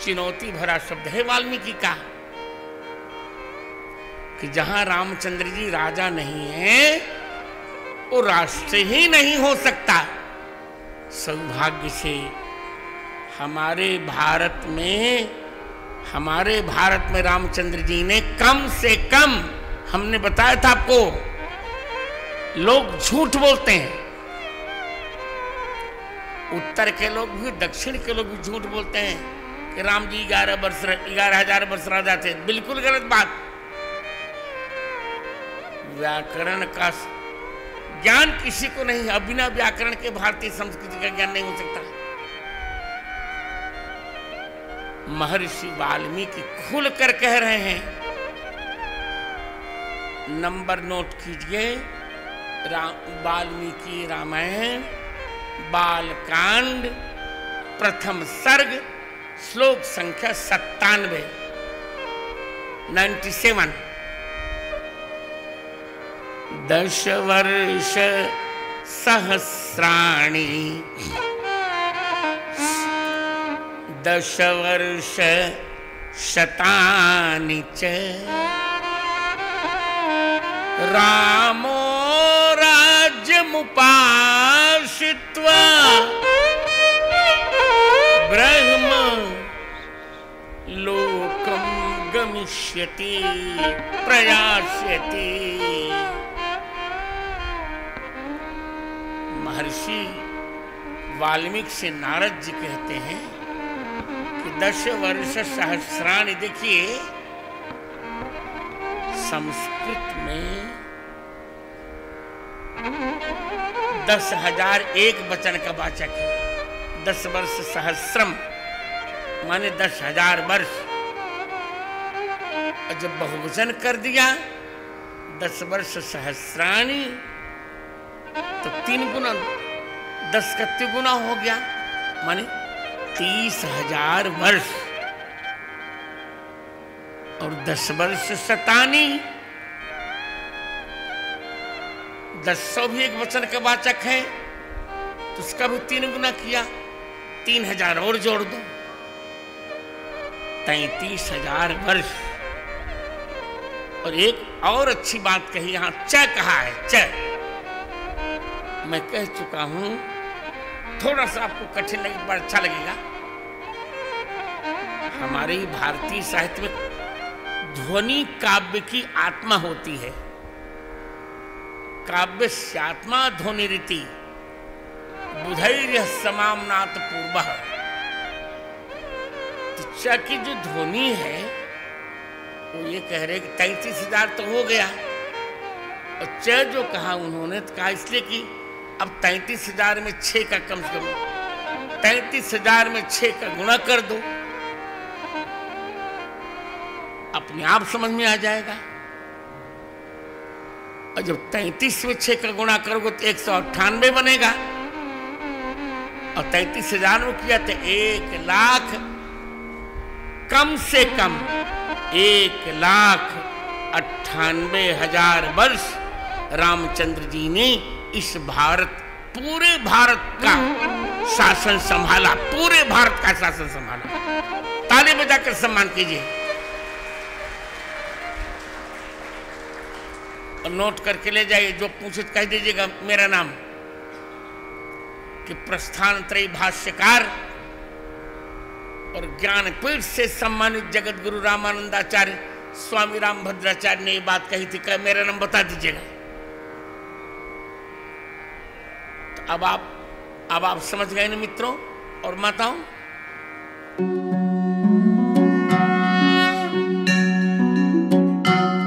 चुनौती भरा शब्द है वाल्मीकि का कि जहां रामचंद्र जी राजा नहीं है वो राष्ट्र ही नहीं हो सकता। सौभाग्य से हमारे भारत में रामचंद्र जी ने कम से कम, हमने बताया था आपको, लोग झूठ बोलते हैं, उत्तर के लोग भी दक्षिण के लोग भी झूठ बोलते हैं कि राम जी 11,000 वर्ष राजा थे। बिल्कुल गलत बात। व्याकरण का ज्ञान किसी को नहीं, अब बिना व्याकरण के भारतीय संस्कृति का ज्ञान नहीं हो सकता। महर्षि वाल्मीकि खुलकर कह रहे हैं, नंबर नोट कीजिए, वाल्मीकि रामायण बालकांड प्रथम सर्ग श्लोक संख्या 97। 10 वर्ष सहस्राणि 10 वर्ष शतानि च रामो राज्यमुपाश्रित्वा ब्रह्म लोकं गमिष्यति प्रयास्यति। महर्षि वाल्मीकि से नारद जी कहते हैं कि 10 वर्ष सहस्राणि, देखिए संस्कृत में 10,000 एक वचन का वाचक है। 10 वर्ष सहस्रम माने 10,000 वर्ष, और जब बहुवचन कर दिया 10 वर्ष सहस्राणि तो 3 गुना, 10 का 3 गुना हो गया, माने 30,000 वर्ष। और 10 वर्ष शतानी, 10 भी एक वचन का वाचक है तो उसका भी 3 गुना किया, 3,000 और जोड़ दो, 33,000 वर्ष। और एक और अच्छी बात कही, यहां च कहा है, च मैं कह चुका हूं, थोड़ा सा आपको कठिन लगे पर अच्छा लगेगा। हमारे भारतीय साहित्य में ध्वनि काव्य की आत्मा होती है। काव्य स्यात्मा ध्वनि रीति बुधैर्य समामनाथ पूर्व। तो च की जो ध्वनि है वो ये कह रहे कि 33,000 तो हो गया, और च जो कहा उन्होंने तो कहा इसलिए कि अब 33,000 में 6 का कम से कम, 33,000 में 6 का गुणा कर दो, अपने आप समझ में आ जाएगा। और जब 33 में 6 का गुणा करोगे तो 198 बनेगा, और 33,000 में किया तो 1,00,000 कम से कम 1,98,000 वर्ष रामचंद्र जी ने इस पूरे भारत का शासन संभाला, पूरे भारत का शासन संभाला। ताली बजाकर सम्मान कीजिए। और नोट करके ले जाइए, जो पूछे कह दीजिएगा मेरा नाम। कि प्रस्थान त्रयी भाष्यकार और ज्ञानपीठ से सम्मानित जगत गुरु रामानंदाचार्य स्वामी रामभद्राचार्य ने ये बात कही थी, क्या मेरा नाम बता दीजिएगा। तो अब आप समझ गए ना मित्रों और माताओं।